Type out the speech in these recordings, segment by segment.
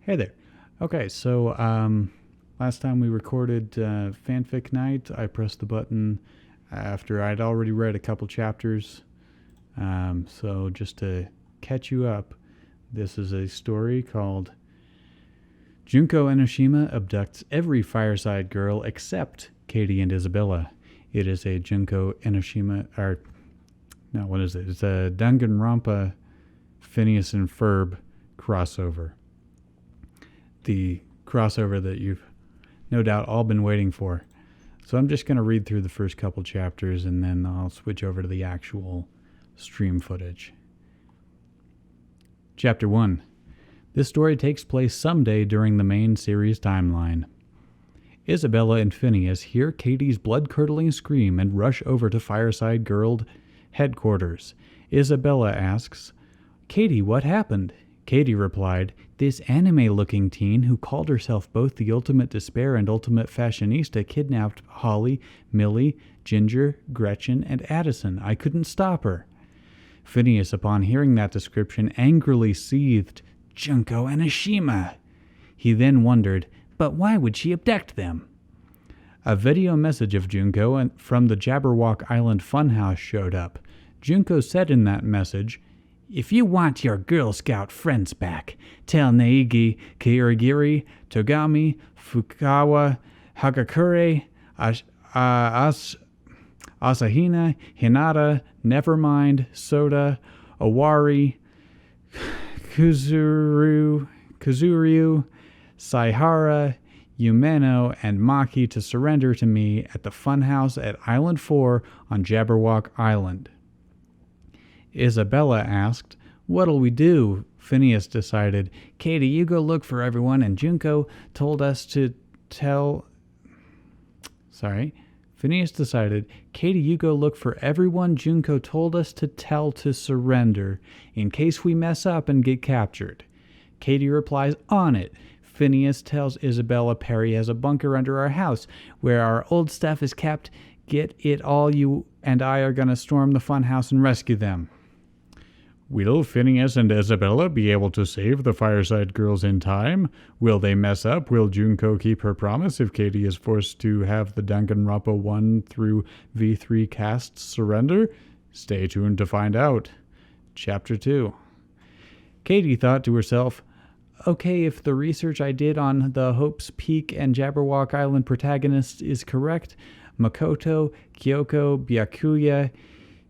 Hey there. Okay, so last time we recorded Fanfic Night, I pressed the button after I'd already read a couple chapters. So just to catch you up, this is a story called Junko Enoshima abducts every Fireside girl except Katie and Isabella. It is a Junko Enoshima, what is it? It's a Danganronpa Phineas and Ferb crossover. The crossover that you've no doubt all been waiting for. So I'm just going to read through the first couple chapters and then I'll switch over to the actual stream footage. Chapter 1. This story takes place someday during the main series timeline. Isabella and Phineas hear Katie's blood-curdling scream and rush over to Fireside Girl headquarters. Isabella asks, "Katie, what happened?" Katie replied, "This anime-looking teen who called herself both the Ultimate Despair and Ultimate Fashionista kidnapped Holly, Millie, Ginger, Gretchen, and Addison. I couldn't stop her." Phineas, upon hearing that description, angrily seethed, "Junko Enoshima!" He then wondered, but why would she abduct them? A video message of Junko from the Jabberwock Island Funhouse showed up. Junko said in that message, "If you want your Girl Scout friends back, tell Neigi, Kirigiri, Togami, Fukawa, Hagakure, Asahina, Hinata, Nevermind, Soda, Owari, Kuzuryu, Saihara, Yumeno, and Maki to surrender to me at the Funhouse at Island 4 on Jabberwock Island." Isabella asked, "What'll we do?" Phineas decided, "Katie, you go look for everyone, and Junko told us to tell..." Phineas decided, "Katie, you go look for everyone Junko told us to tell to surrender, in case we mess up and get captured." Katie replies, "On it." Phineas tells Isabella Perry has a bunker under our house, where our old stuff is kept. Get it all, you and I are going to storm the funhouse and rescue them. Will Phineas and Isabella be able to save the Fireside girls in time? Will they mess up? Will Junko keep her promise if Katie is forced to have the Danganronpa 1 through V3 casts surrender? Stay tuned to find out. Chapter 2. Katie thought to herself, "Okay, if the research I did on the Hope's Peak and Jabberwock Island protagonists is correct, Makoto, Kyoko, Byakuya,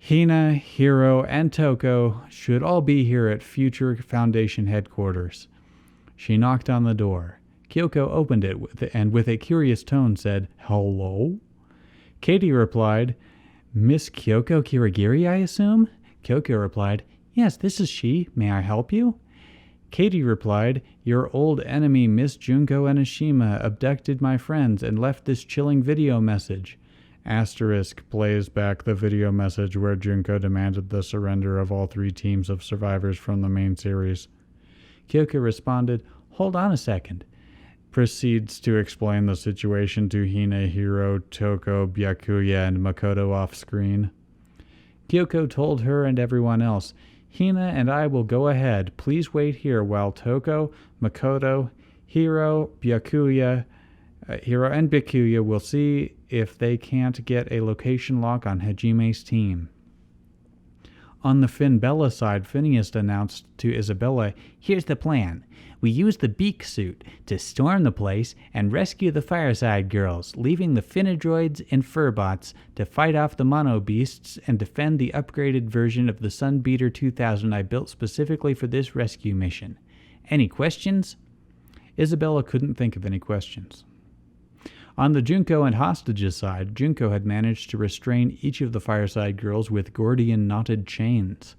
Hina, Hiro, and Toko should all be here at future Foundation headquarters." She knocked on the door. Kyoko opened it and with a curious tone said, "Hello?" Katie replied, "Miss Kyoko Kirigiri, I assume?" Kyoko replied, "Yes, this is she. May I help you?" Katie replied, "Your old enemy, Miss Junko Enoshima, abducted my friends and left this chilling video message." Asterisk plays back the video message where Junko demanded the surrender of all 3 teams of survivors from the main series. Kyoko responded, "Hold on a second." Proceeds to explain the situation to Hina, Hiro, Toko, Byakuya, and Makoto off-screen. Kyoko told her and everyone else, "Hina and I will go ahead. Please wait here while Toko, Makoto, Hiro, and Byakuya will see if they can't get a location lock on Hajime's team." On the Finbella side, Phineas announced to Isabella, "Here's the plan. We use the beak suit to storm the place and rescue the Fireside girls, leaving the Finadroids and Furbots to fight off the Mono Beasts and defend the upgraded version of the Sunbeater 2000 I built specifically for this rescue mission. Any questions?" Isabella couldn't think of any questions. On the Junko and hostages side, Junko had managed to restrain each of the Fireside girls with Gordian knotted chains.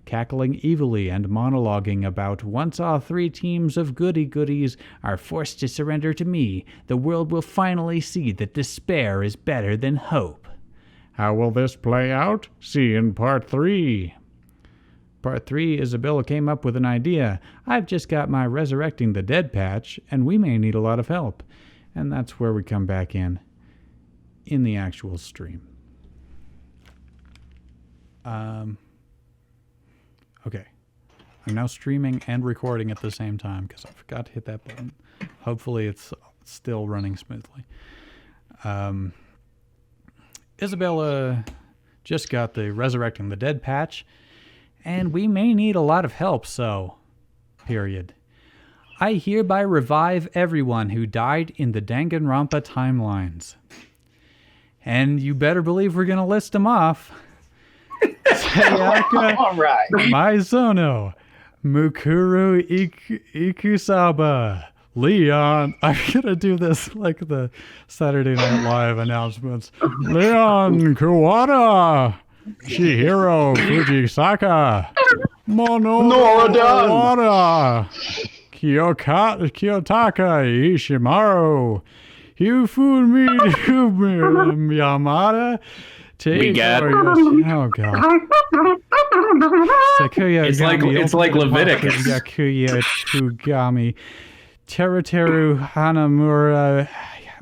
Cackling evilly and monologuing about, "Once all 3 teams of goody-goodies are forced to surrender to me, the world will finally see that despair is better than hope." How will this play out? See in Part 3. Part 3, Isabella came up with an idea. "I've just got my Resurrecting the Dead patch, and we may need a lot of help." And that's where we come back in the actual stream. Okay. I'm now streaming and recording at the same time because I forgot to hit that button. Hopefully it's still running smoothly. Isabella just got the Resurrecting the Dead patch, and we may need a lot of help, so... Period. I hereby revive everyone who died in the Danganronpa timelines. And you better believe we're going to list them off. Sayaka, All right. Maizono, Mukuru Ikusaba, Leon. I'm going to do this like the Saturday Night Live announcements. Leon Kuwata, Chihiro Fujisaka, Mono Wada, Kiyotaka Ishimaru, Hifumi Yamada. We got it. Oh god. Sakuya It's like Leviticus. Yakuya Tugami, Teruteru Hanamura,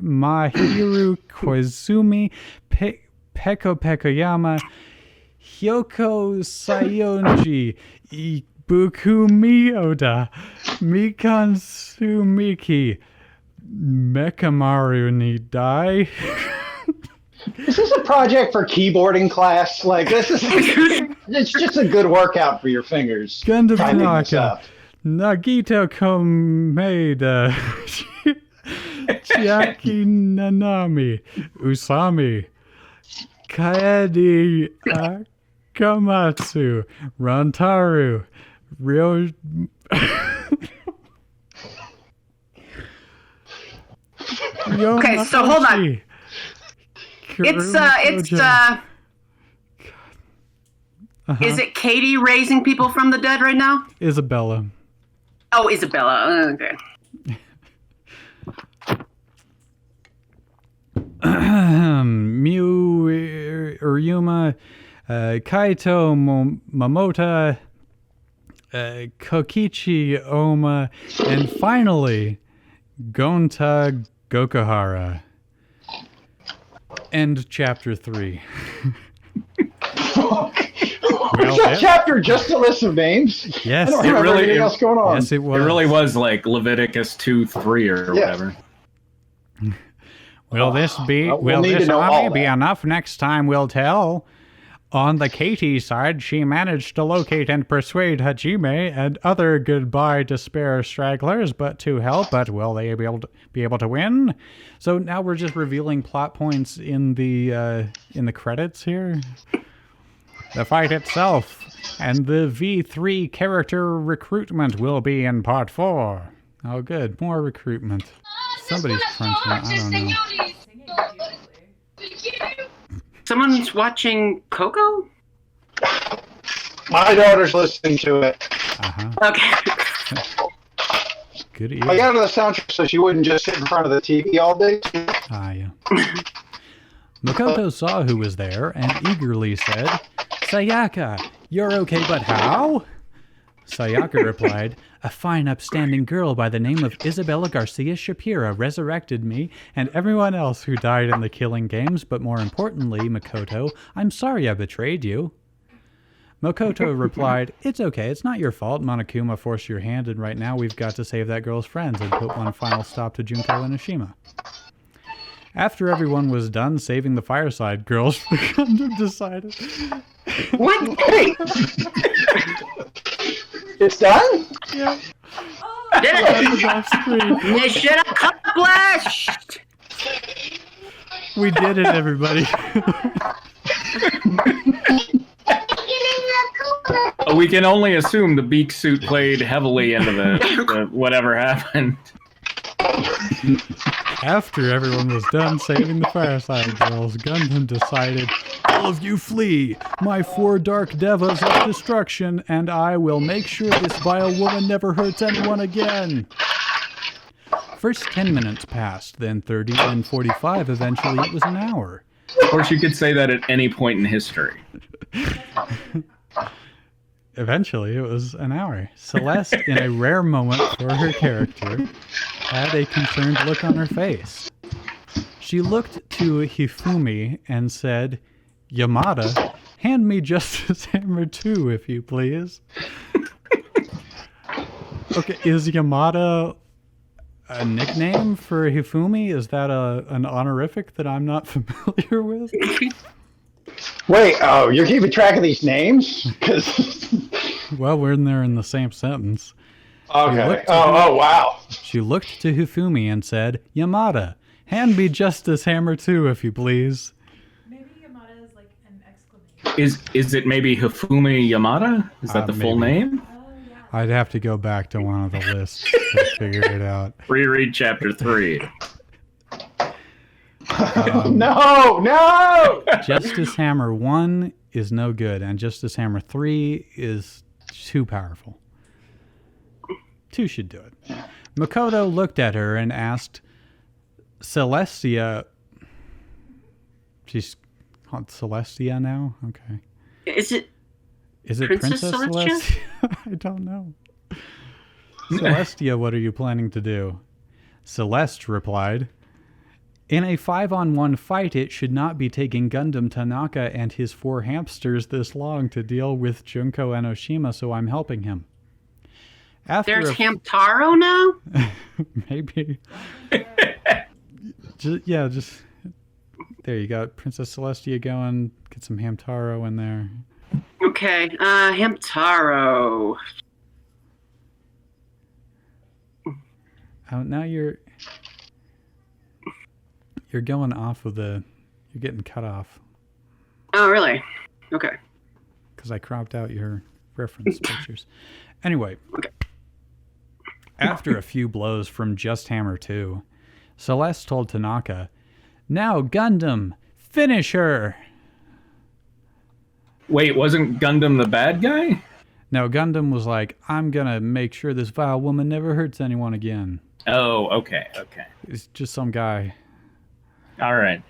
Mahiru Koizumi, Peko Pekoyama, Hyoko Sayonji, Ibukumi Oda, Mikan Sumiki, Mekamaru Nidai. Is this a project for keyboarding class? Like, this is... it's just a good workout for your fingers. Gundam Typing this Tanaka, up. Nagito Komeda, Chiaki Nanami, Usami, Kaedi Akamatsu, Rantaru, Ryo... Okay, so hold on. Is it Katie raising people from the dead right now? Isabella. Oh, Isabella. Okay. Miu Uryuma, Kaito Momota, Kokichi Oma, and finally, Gonta Gokuhara. End chapter 3. Was that chapter just a list of names? Yes, I don't remember anything else going on. Yes, it was. It really was like Leviticus 2:3 or whatever. Will this army be enough next time? We'll tell. On the Katie side, she managed to locate and persuade Hajime and other goodbye despair stragglers, but will they be able to win? So now we're just revealing plot points in the credits here. The fight itself and the V3 character recruitment will be in part 4. Oh, good, more recruitment. Somebody's crunching. I don't know. Someone's watching Coco? My daughter's listening to it. Okay. Good ear. I got her the soundtrack so she wouldn't just sit in front of the TV all day. Yeah. Makoto saw who was there and eagerly said, Sayaka, you're okay, but how? Sayaka replied, a fine upstanding girl by the name of Isabella Garcia Shapira resurrected me and everyone else who died in the killing games, but more importantly, Makoto, I'm sorry I betrayed you. Makoto replied, it's okay, it's not your fault. Monokuma forced your hand, and right now we've got to save that girl's friends and put one final stop to Junko and Enoshima. After everyone was done saving the Fireside girls, Gundam decided... What? Hey! It's done? Yeah. Did it? Off screen. Mission accomplished! We did it, everybody. We can only assume the beak suit played heavily into the whatever happened. After everyone was done saving the Fireside girls, Gundam decided, all of you flee! My 4 dark devas of destruction, and I will make sure this vile woman never hurts anyone again! First 10 minutes passed, then 30, then 45, eventually it was an hour. Of course, you could say that at any point in history. Eventually, it was an hour. Celeste, in a rare moment for her character, had a concerned look on her face. She looked to Hifumi and said, Yamada, hand me Justice Hammer 2, if you please. Okay, is Yamada a nickname for Hifumi? Is that an honorific that I'm not familiar with? Wait, oh, you're keeping track of these names? 'Cause Well, we're in there in the same sentence. okay. Oh, wow. She looked to Hifumi and said, Yamada, hand me Justice Hammer 2, if you please. Maybe Yamada is like an exclamation. Is it maybe Hifumi Yamada? Is that the full maybe. name? Oh, yeah. I'd have to go back to one of the lists to figure it out. Reread chapter 3. No! Justice Hammer 1 is no good, and Justice Hammer 3 is too powerful. 2 should do it. Makoto looked at her and asked, Celestia... She's called Celestia now? Okay. Is it Princess Celestia? Celestia? I don't know. Celestia, what are you planning to do? Celeste replied, in a 5-on-1 fight, it should not be taking Gundam Tanaka and his 4 hamsters this long to deal with Junko Enoshima, so I'm helping him. There's Hamtaro now? Maybe. just there you go. Princess Celestia going. Get some Hamtaro in there. Okay, Hamtaro. Oh, now you're going off of you're getting cut off. Oh, really? Okay. Because I cropped out your reference pictures. Anyway. Okay. After a few blows from Just Hammer 2, Celeste told Tanaka, now Gundam, finish her! Wait, wasn't Gundam the bad guy? No, Gundam was like, I'm gonna make sure this vile woman never hurts anyone again. Oh, okay. It's just some guy. All right.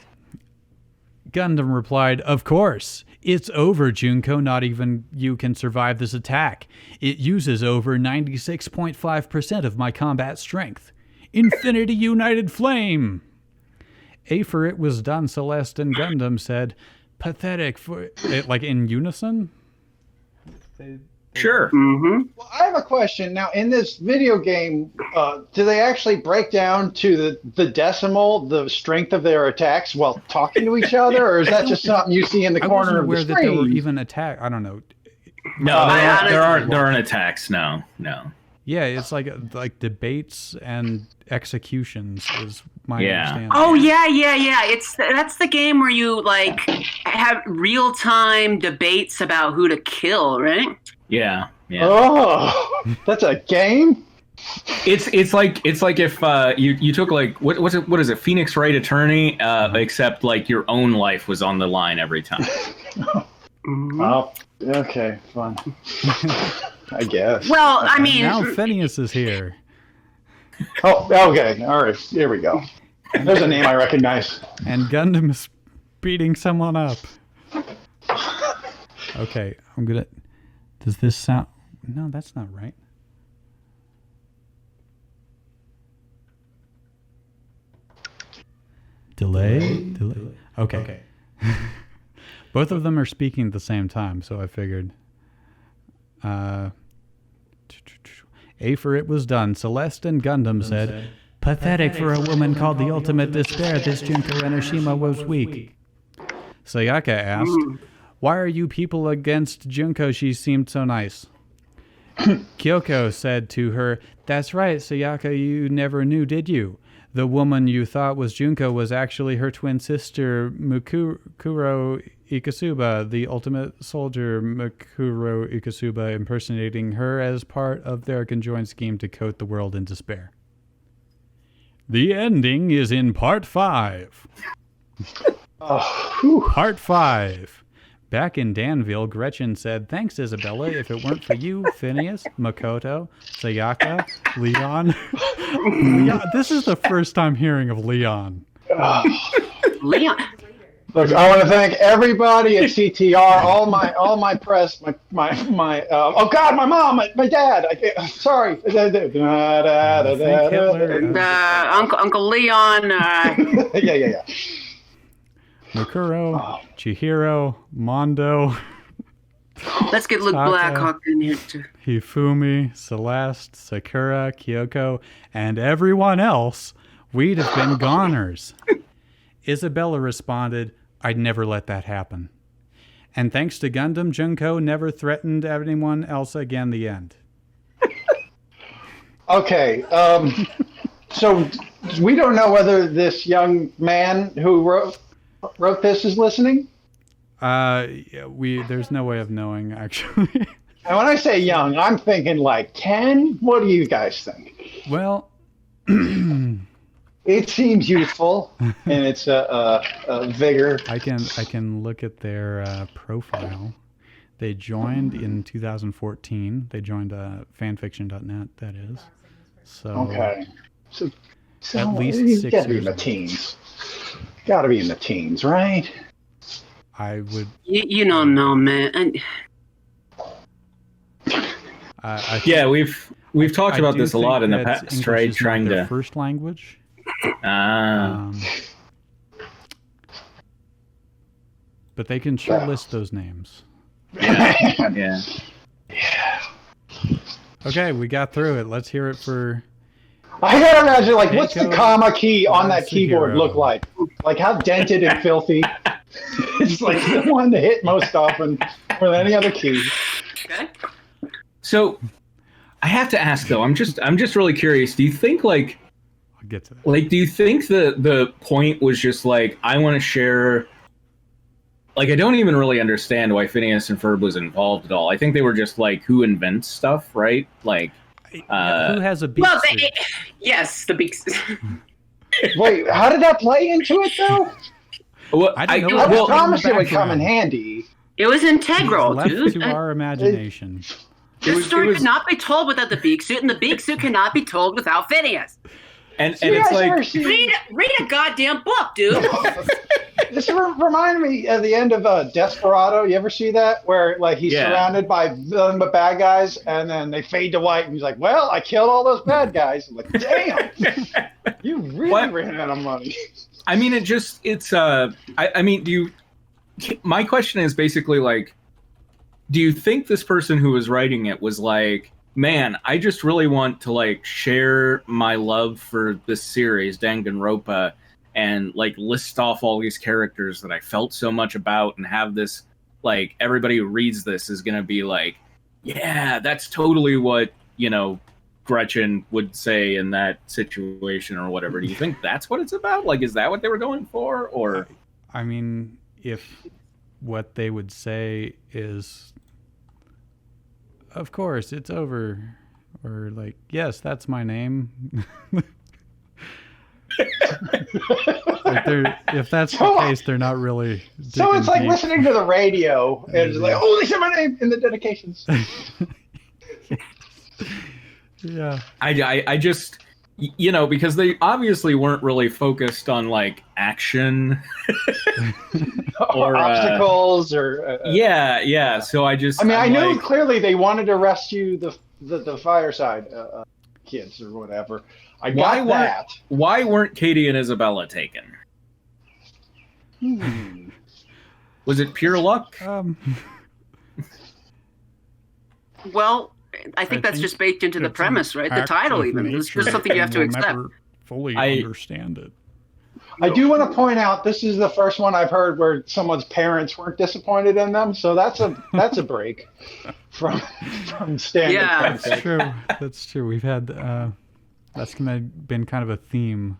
Gundam replied, of course. It's over, Junko. Not even you can survive this attack. It uses over 96.5% of my combat strength. Infinity United Flame! After it was done, Celeste and Gundam said, pathetic for... Like in unison? Sure. Mm-hmm. Well, I have a question. Now, in this video game, do they actually break down to the decimal the strength of their attacks while talking to each other, or is that just something you see in the corner of the aware that there were screen? even attacks. I don't know. No, there aren't attacks. No. Yeah, it's like debates and executions is my understanding. Oh yeah. That's the game where you like have real time debates about who to kill, right? Yeah. Oh, that's a game? It's like if you took like what is it Phoenix Wright Attorney except like your own life was on the line every time. Oh, okay, fun. I guess. Well, I mean, Now Phineas is here. Oh, okay. All right. Here we go. There's a name I recognize. And Gundam is beating someone up. Okay, I'm gonna... Does this sound... No, that's not right. Delay? Okay. Both of them are speaking at the same time, so I figured... After it was done, Celeste and Gundam said, pathetic for a woman called the ultimate despair, this Junko Enoshima was weak. Sayaka asked, why are you people against Junko? She seemed so nice. Kyoko said to her, that's right, Sayaka, you never knew, did you? The woman you thought was Junko was actually her twin sister, Mukuro Ikasuba, the ultimate soldier, Mukuro Ikasuba, impersonating her as part of their conjoined scheme to coat the world in despair. The ending is in Part 5. Part 5. Back in Danville, Gretchen said, thanks, Isabella. If it weren't for you, Phineas, Makoto, Sayaka, Leon. Leon. This is the first time hearing of Leon. Leon. Look, I want to thank everybody at CTR, all my press, my oh God, my mom, my dad. Sorry. Uncle Leon. Yeah. Mukuro, Chihiro, Mondo. Let's get Luke Taka. Blackhawk in here too. Hifumi, Celeste, Sakura, Kyoko, and everyone else, we'd have been goners. Isabella responded, I'd never let that happen. And thanks to Gundam, Junko never threatened anyone else again. The end. Okay, so we don't know whether this young man who wrote this is listening. There's no way of knowing, actually. And when I say young, I'm thinking like 10. What do you guys think? Well, it seems youthful in its vigor. I can look at their profile. They joined in 2014. They joined fanfiction.net, that is. So Okay. So at least you 6 gotta be years in the old. teens. Gotta be in the teens, right? I would. You don't know, man. And Yeah, we've talked about this a lot in the past, English right? is not Trying their to. first language. Ah. But they can sure list those names. Yeah. Okay, we got through it. Let's hear it for. I gotta imagine, like, what's the Keiko comma key on that keyboard Yasuhiro. look like? Like, how dented and filthy? It's like the one to hit most often with any other key. okay. So, I have to ask though. I'm just really curious. Do you think like I'll get to that. Like, do you think the point was just like, I want to share? Like, I don't even really understand why Phineas and Ferb was involved at all. I think they were just like, who invents stuff, right? Like, Who has a beat Well, suit? yes, the big. Wait, how did that play into it, though? well, I don't know. I Well, promise it would background. come in handy. It was integral, Left dude. to our imagination. The story was- cannot be told without the big suit, and the big suit cannot be told without Phineas. and You it's guys ever like, seen- Read a goddamn book, dude. This reminded me of the end of Desperado. You ever see that? Where like he's Yeah. surrounded by nothing but bad guys, and then they fade to white, and he's like, "Well, I killed all those bad guys." I'm like, "Damn, you really What? ran out of money." I mean, I mean, my question is basically like, do you think this person who was writing it was like, man, I just really want to like share my love for this series, Danganronpa, and like list off all these characters that I felt so much about, and have this, like, everybody who reads this is going to be like, yeah, that's totally what, Gretchen would say in that situation or whatever. Do you think that's what it's about? Like, is that what they were going for? Or I mean, if what they would say is, of course, it's over, or like, yes, that's my name. If that's the case, they're not really. So it's like digging deep. listening to the radio, and it's like, "Oh, they said my name in the dedications." Yeah. I just, because they obviously weren't really focused on like action or obstacles, or yeah. So I just, I mean, I I'm knew like, clearly they wanted to rescue the Fireside kids or whatever. I got that. Why weren't Katie and Isabella taken? Was it pure luck? Well, I think that's just baked into the it's premise, an right? The act title, of even. It's nature, just something you have to and we'll accept. never fully I- understand it. I do want to point out this is the first one I've heard where someone's parents weren't disappointed in them, so that's a break from standard. Yeah. fanfic. That's true. That's true. We've had that's been kind of a theme